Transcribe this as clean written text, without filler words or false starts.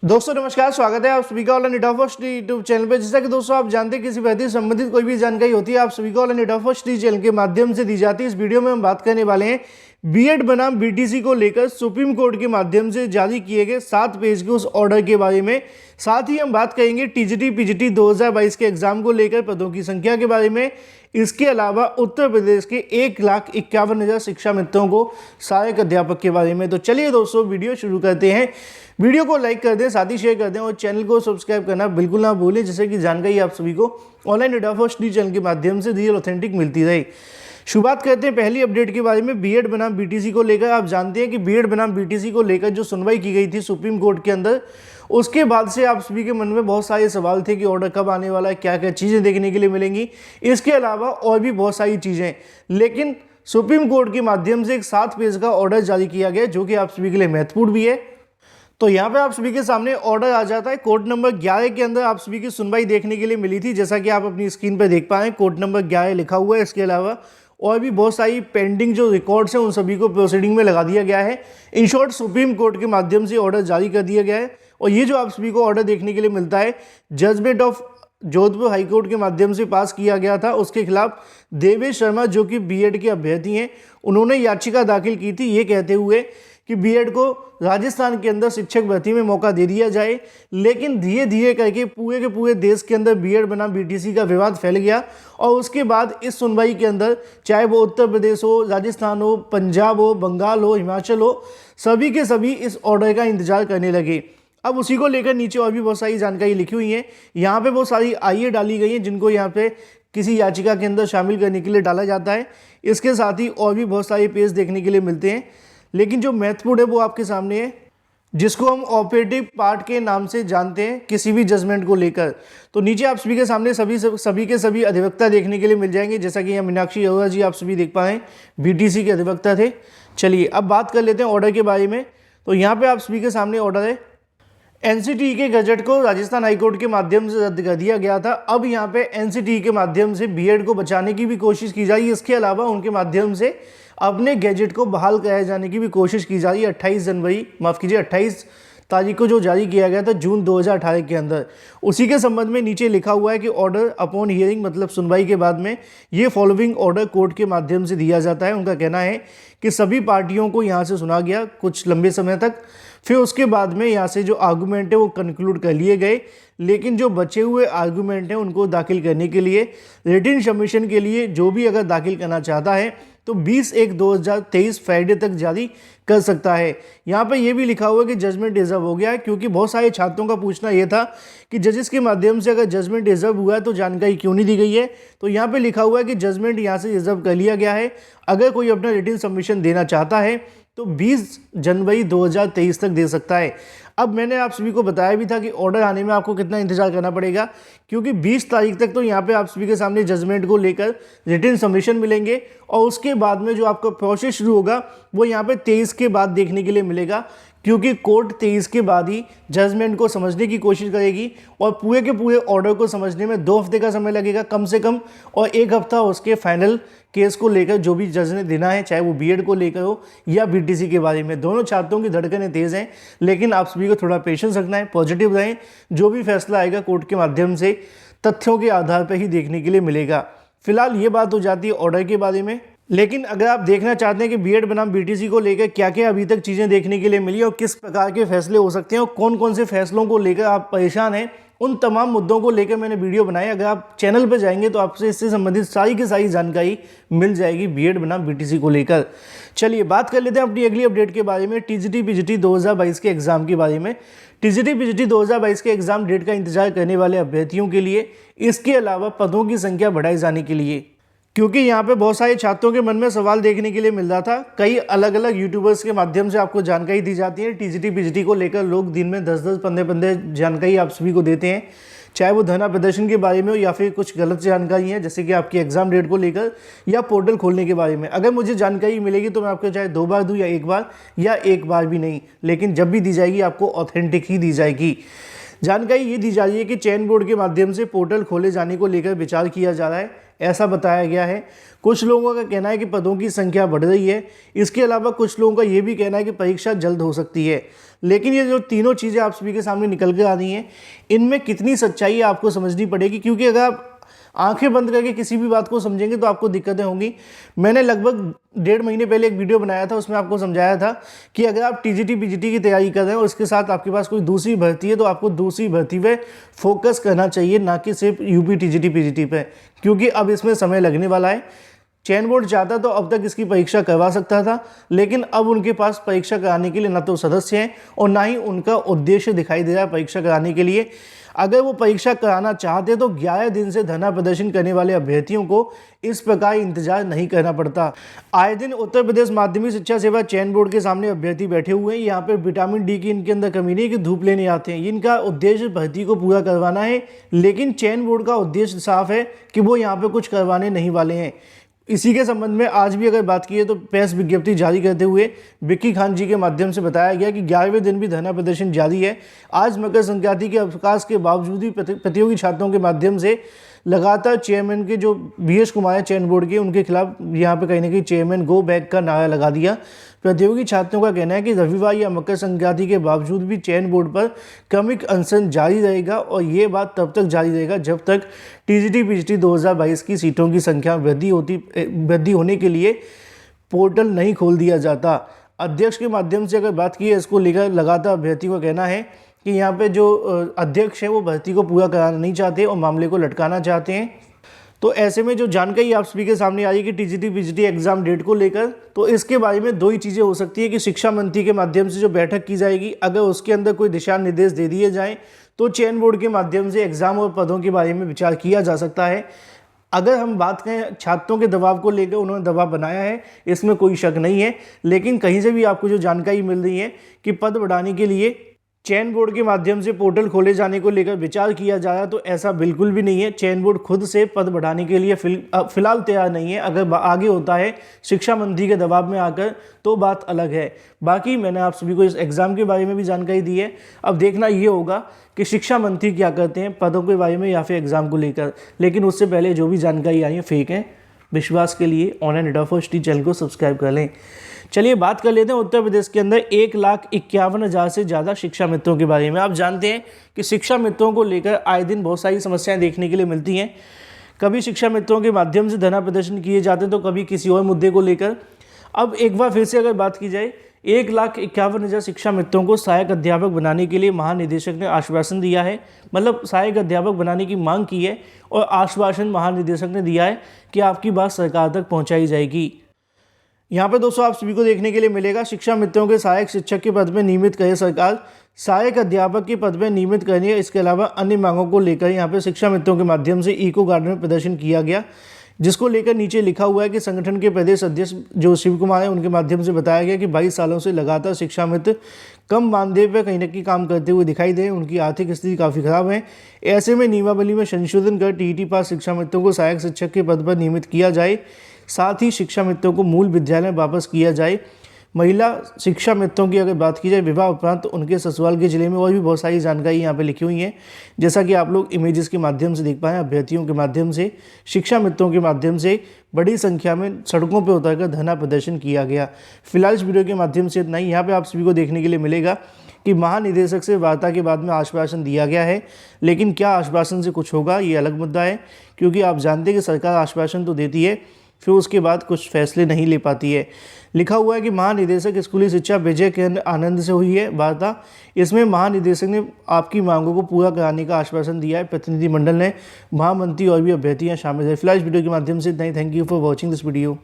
दोस्तों नमस्कार, स्वागत है आप सभी का online data first YouTube channel पे। जैसा कि दोस्तों आप जानते हैं किसी भर्ती से संबंधित कोई भी जानकारी होती है आप सभी को ऑनलाइन डेटा फर्स्ट चैनल के माध्यम से दी जाती है। इस वीडियो में हम बात करने वाले हैं बीएड बनाम बीटीसी को लेकर सुप्रीम कोर्ट के माध्यम से जारी किए गए 7 पेज के उस ऑर्डर के बारे में। साथ ही हम बात करेंगे टीजीटी पीजीटी 2022 के एग्जाम को लेकर पदों की संख्या के बारे में। इसके अलावा उत्तर प्रदेश के 1,51,000 शिक्षा मित्रों को सहायक अध्यापक के बारे में। तो चलिए दोस्तों वीडियो शुरू करते हैं। वीडियो को लाइक कर दें, साथ ही शेयर कर दें और चैनल को सब्सक्राइब करना बिल्कुल ना भूलें, जिससे कि जानकारी आप सभी को ऑनलाइन डेटा फर्स्ट चैनल के माध्यम से रियल ऑथेंटिक मिलती रहे। शुरुआत करते हैं पहली अपडेट के बारे में, बीएड बनाम बीटीसी को लेकर। आप जानते हैं कि बीएड बनाम बीटीसी को लेकर जो सुनवाई की गई थी सुप्रीम कोर्ट के अंदर, उसके बाद से आप सभी के मन में बहुत सारे सवाल थे कि ऑर्डर कब आने वाला है, क्या क्या चीज़ें देखने के लिए मिलेंगी, इसके अलावा और भी बहुत सारी चीज़ें। लेकिन सुप्रीम कोर्ट के माध्यम से एक 7 पेज का ऑर्डर जारी किया गया जो कि आप सभी के लिए महत्वपूर्ण भी है। तो यहाँ पे आप सभी के सामने ऑर्डर आ जाता है। कोर्ट नंबर 11 के अंदर आप सभी की सुनवाई देखने के लिए मिली थी, जैसा कि आप अपनी स्क्रीन पर देख पाए कोर्ट नंबर 11 लिखा हुआ है। इसके अलावा और भी बहुत सारी पेंडिंग जो रिकॉर्ड्स हैं उन सभी को प्रोसीडिंग में लगा दिया गया है। इन शॉर्ट सुप्रीम कोर्ट के माध्यम से ऑर्डर जारी कर दिया गया है। और ये जो आप सभी को ऑर्डर देखने के लिए मिलता है, जजमेंट ऑफ जोधपुर हाईकोर्ट के माध्यम से पास किया गया था। उसके खिलाफ देवेश शर्मा जो कि बीएड के अभ्यर्थी हैं, उन्होंने याचिका दाखिल की थी ये कहते हुए कि बीएड को राजस्थान के अंदर शिक्षक भर्ती में मौका दे दिया जाए। लेकिन धीरे धीरे करके पूरे के पूरे देश के अंदर बीएड बनाम बीटीसी का विवाद फैल गया और उसके बाद इस सुनवाई के अंदर चाहे वो उत्तर प्रदेश हो, राजस्थान हो, पंजाब हो, बंगाल हो, हिमाचल हो, सभी के सभी इस ऑर्डर का इंतजार करने लगे। अब उसी को लेकर नीचे और भी बहुत सारी जानकारी लिखी हुई है। यहाँ पे बहुत सारी आईए डाली गई हैं जिनको यहाँ पे किसी याचिका के अंदर शामिल करने के लिए डाला जाता है। इसके साथ ही और भी बहुत सारे पेज देखने के लिए मिलते हैं, लेकिन जो महत्वपूर्ण है वो आपके सामने है, जिसको हम ऑपरेटिव पार्ट के नाम से जानते हैं किसी भी जजमेंट को लेकर। तो नीचे आप सभी के सामने सभी के सभी अधिवक्ता देखने के लिए मिल जाएंगे, जैसा कि यहाँ मीनाक्षी अरोड़ा जी आप सभी देख पाए बीटीसी के अधिवक्ता थे। चलिए अब बात कर लेते हैं ऑर्डर के बारे में। तो यहाँ पे आप सभी के सामने ऑर्डर है, एनसीटी के गजट को राजस्थान हाईकोर्ट के माध्यम से रद्द कर दिया गया था। अब यहाँ पे एनसीटी के माध्यम से बीएड को बचाने की भी कोशिश की जा रही है। इसके अलावा उनके माध्यम से अपने गैजेट को बहाल कराए जाने की भी कोशिश की जा रही है। 28 तारीख को जो जारी किया गया था जून 2018 के अंदर, उसी के संबंध में नीचे लिखा हुआ है कि ऑर्डर अपॉन हियरिंग, मतलब सुनवाई के बाद में ये फॉलोइंग ऑर्डर कोर्ट के माध्यम से दिया जाता है। उनका कहना है कि सभी पार्टियों को यहाँ से सुना गया कुछ लंबे समय तक, फिर उसके बाद में यहाँ से जो आर्गूमेंट है वो कंक्लूड कर लिए गए। लेकिन जो बचे हुए आर्गूमेंट हैं उनको दाखिल करने के लिए रिटन सबमिशन के लिए जो भी अगर दाखिल करना चाहता है तो 20/1/2023 फ्राइडे तक जारी कर सकता है। यहाँ पे ये भी लिखा हुआ है कि जजमेंट डिजर्व हो गया है, क्योंकि बहुत सारे छात्रों का पूछना ये था कि जजेस के माध्यम से अगर जजमेंट डिजर्व हुआ है तो जानकारी क्यों नहीं दी गई है। तो यहाँ पे लिखा हुआ है कि जजमेंट यहाँ से रिजर्व कर लिया गया है। अगर कोई अपना रिटन सबमिशन देना चाहता है तो 20 जनवरी 2023 तक दे सकता है। अब मैंने आप सभी को बताया भी था कि ऑर्डर आने में आपको कितना इंतजार करना पड़ेगा, क्योंकि 20 तारीख तक तो यहाँ पे आप सभी के सामने जजमेंट को लेकर रिटन सबमिशन मिलेंगे और उसके बाद में जो आपका प्रोसेस शुरू होगा वो यहाँ पे 23 के बाद देखने के लिए मिलेगा, क्योंकि कोर्ट 23 के बाद ही जजमेंट को समझने की कोशिश करेगी और पूरे के पूरे ऑर्डर को समझने में 2 हफ्ते का समय लगेगा कम से कम, और 1 हफ्ता उसके फाइनल केस को लेकर जो भी जज ने देना है, चाहे वो बीएड को लेकर हो या बीटीसी के बारे में। दोनों छात्रों की धड़कनें तेज़ हैं, लेकिन आप सभी को थोड़ा पेशेंस रखना है, पॉजिटिव रहें। जो भी फैसला आएगा कोर्ट के माध्यम से तथ्यों के आधार पर ही देखने के लिए मिलेगा। फिलहाल ये बात हो जाती है ऑर्डर के बारे में। लेकिन अगर आप देखना चाहते हैं कि बीएड बनाम बीटीसी को लेकर क्या क्या अभी तक चीज़ें देखने के लिए मिली और किस प्रकार के फैसले हो सकते हैं और कौन कौन से फैसलों को लेकर आप परेशान हैं, उन तमाम मुद्दों को लेकर मैंने वीडियो बनाई। अगर आप चैनल पर जाएंगे तो आपसे इससे संबंधित सारी की सारी जानकारी मिल जाएगी बीएड बनाम बीटीसी को लेकर। चलिए बात कर लेते हैं अपनी अगली अपडेट के बारे में, टीजीटी पीजीटी 2022 के एग्जाम के बारे में। टीजीटी पीजीटी 2022 के एग्जाम डेट का इंतजार करने वाले अभ्यर्थियों के लिए, इसके अलावा पदों की संख्या बढ़ाए जाने के लिए, क्योंकि यहाँ पे बहुत सारे छात्रों के मन में सवाल देखने के लिए मिल रहा था। कई अलग अलग यूट्यूबर्स के माध्यम से आपको जानकारी दी जाती है। टीजीटी पीजीटी को लेकर लोग दिन में 10-10, 15-15 जानकारी आप सभी को देते हैं, चाहे वो धरना प्रदर्शन के बारे में हो या फिर कुछ गलत जानकारी है, जैसे कि आपकी एग्जाम डेट को लेकर या पोर्टल खोलने के बारे में। अगर मुझे जानकारी मिलेगी तो मैं आपको चाहे 2 बार दूँ या एक बार भी नहीं, लेकिन जब भी दी जाएगी आपको ऑथेंटिक ही दी जाएगी। जानकारी ये दी जा रही है कि चयन बोर्ड के माध्यम से पोर्टल खोले जाने को लेकर विचार किया जा रहा है। ऐसा बताया गया है। कुछ लोगों का कहना है कि पदों की संख्या बढ़ रही है। इसके अलावा कुछ लोगों का ये भी कहना है कि परीक्षा जल्द हो सकती है। लेकिन ये जो तीनों चीज़ें आप सभी के सामने निकल कर आ रही हैं, इनमें कितनी सच्चाई है आपको समझनी पड़ेगी, क्योंकि अगर आप आंखें बंद करके किसी भी बात को समझेंगे तो आपको दिक्कतें होंगी। मैंने लगभग 1.5 महीने पहले एक वीडियो बनाया था, उसमें आपको समझाया था कि अगर आप टीजीटी पीजीटी की तैयारी कर रहे हैं और इसके साथ आपके पास कोई दूसरी भर्ती है तो आपको दूसरी भर्ती पे फोकस करना चाहिए, ना कि सिर्फ यूपी टीजीटी पीजीटी पे, क्योंकि अब इसमें समय लगने वाला है। चयन बोर्ड चाहता तो अब तक इसकी परीक्षा करवा सकता था, लेकिन अब उनके पास परीक्षा कराने के लिए ना तो सदस्य हैं और ना ही उनका उद्देश्य दिखाई दे रहा है परीक्षा कराने के लिए। अगर वो परीक्षा कराना चाहते तो 11 दिन से धरना प्रदर्शन करने वाले अभ्यर्थियों को इस प्रकार इंतजार नहीं करना पड़ता। आए दिन उत्तर प्रदेश माध्यमिक शिक्षा सेवा चयन बोर्ड के सामने अभ्यर्थी बैठे हुए हैं। यहाँ पे विटामिन डी की इनके अंदर कमी नहीं कि धूप लेने आते हैं। इनका उद्देश्य भर्ती को पूरा करवाना है, लेकिन चयन बोर्ड का उद्देश्य साफ है कि वो यहाँ पे कुछ करवाने नहीं वाले हैं। इसी के संबंध में आज भी अगर बात की है तो प्रेस विज्ञप्ति जारी करते हुए विक्की खान जी के माध्यम से बताया गया कि 11वें दिन भी धरना प्रदर्शन जारी है। आज मकर संक्रांति के अवकाश के बावजूद भी प्रतियोगी छात्रों के माध्यम से लगातार चेयरमैन के जो VS कुमार चयन बोर्ड के, उनके खिलाफ यहाँ पे कहीं ना कहीं चेयरमैन गो बैक का नारा लगा दिया। प्रतियोगी छात्रों का कहना है कि रविवार या मकर संक्रांति के बावजूद भी चयन बोर्ड पर क्रमिक अनशन जारी रहेगा और ये बात तब तक जारी रहेगा जब तक टीजीटी पीजीटी 2022 की सीटों की संख्या वृद्धि होने के लिए पोर्टल नहीं खोल दिया जाता। अध्यक्ष के माध्यम से अगर बात की है, इसको लेकर लगातार अभ्यर्थियों का कहना है कि यहाँ पे जो अध्यक्ष है वो भर्ती को पूरा कराना नहीं चाहते और मामले को लटकाना चाहते हैं। तो ऐसे में जो जानकारी आप सभी के सामने आई कि टीजीटी पीजीटी एग्जाम डेट को लेकर, तो इसके बारे में दो ही चीज़ें हो सकती है कि शिक्षा मंत्री के माध्यम से जो बैठक की जाएगी, अगर उसके अंदर कोई दिशा निर्देश दे दिए जाएँ तो चयन बोर्ड के माध्यम से एग्जाम और पदों के बारे में विचार किया जा सकता है। अगर हम बात करें छात्रों के दबाव को लेकर, उन्होंने दबाव बनाया है, इसमें कोई शक नहीं है, लेकिन कहीं से भी आपको जो जानकारी मिल रही है कि पद बढ़ाने के लिए चयन बोर्ड के माध्यम से पोर्टल खोले जाने को लेकर विचार किया जा रहा है, तो ऐसा बिल्कुल भी नहीं है। चयन बोर्ड खुद से पद बढ़ाने के लिए फिलहाल तैयार नहीं है। अगर आगे होता है शिक्षा मंत्री के दबाव में आकर तो बात अलग है। बाकी मैंने आप सभी को इस एग्ज़ाम के बारे में भी जानकारी दी है। अब देखना ये होगा कि शिक्षा मंत्री क्या करते हैं पदों के बारे में या फिर एग्ज़ाम को लेकर। लेकिन उससे पहले जो भी जानकारी आई है फेक है, विश्वास के लिए ऑनलाइन एडा फर्स्ट चैनल को सब्सक्राइब कर लें। चलिए बात कर लेते हैं उत्तर प्रदेश के अंदर 1,51,000 से ज़्यादा शिक्षा मित्रों के बारे में। आप जानते हैं कि शिक्षा मित्रों को लेकर आए दिन बहुत सारी समस्याएं देखने के लिए मिलती हैं। कभी शिक्षा मित्रों के माध्यम से धरना प्रदर्शन किए जाते हैं तो कभी किसी और मुद्दे को लेकर। अब एक बार फिर से अगर बात की जाए, 1,51,000 शिक्षा मित्रों को सहायक अध्यापक बनाने के लिए महानिदेशक ने आश्वासन दिया है। मतलब सहायक अध्यापक बनाने की मांग की है और आश्वासन महानिदेशक ने दिया है कि आपकी बात सरकार तक पहुंचाई जाएगी। यहाँ पे दोस्तों आप सभी को देखने के लिए मिलेगा, शिक्षा मित्रों के सहायक शिक्षक के पद में नियमित करे सरकार, सहायक अध्यापक के पद में नियमित करनी है। इसके अलावा अन्य मांगों को लेकर यहाँ पे शिक्षा मित्रों के माध्यम से इको गार्डन में प्रदर्शन किया गया, जिसको लेकर नीचे लिखा हुआ है कि संगठन के प्रदेश अध्यक्ष जो शिव कुमार है, उनके माध्यम से बताया गया कि 22 सालों से लगातार शिक्षा मित्र कम मानदेय पर कहीं न कहीं काम करते हुए दिखाई दे, उनकी आर्थिक स्थिति काफ़ी खराब है। ऐसे में नियमावली में संशोधन कर टीईटी पास शिक्षा मित्रों को सहायक शिक्षक के पद पर नियमित किया जाए। साथ ही शिक्षा मित्रों को मूल विद्यालय में वापस किया जाए। महिला शिक्षा मित्रों की अगर बात की जाए, विवाह उपरांत उनके ससुराल के जिले में और भी बहुत सारी जानकारी यहाँ पे लिखी हुई है, जैसा कि आप लोग इमेजेस के माध्यम से देख पाएँ। अभ्यर्थियों के माध्यम से, शिक्षा मित्रों के माध्यम से बड़ी संख्या में सड़कों पर उतरकर धरना प्रदर्शन किया गया। फिलहाल इस वीडियो के माध्यम से इतना ही। यहाँ पे आप सभी को देखने के लिए मिलेगा कि महानिदेशक से वार्ता के बाद में आश्वासन दिया गया है, लेकिन क्या आश्वासन से कुछ होगा ये अलग मुद्दा है, क्योंकि आप जानते हैं कि सरकार आश्वासन तो देती है, फिर उसके बाद कुछ फैसले नहीं ले पाती है। लिखा हुआ है कि महानिदेशक स्कूली शिक्षा विजय केंद्र आनंद से हुई है वार्ता। इसमें महानिदेशक ने आपकी मांगों को पूरा कराने का आश्वासन दिया है। प्रतिनिधिमंडल ने महामंत्री और भी अभ्यर्थियां शामिल है। फिलहाल इस वीडियो के माध्यम से इतना ही। Thank you for watching this video.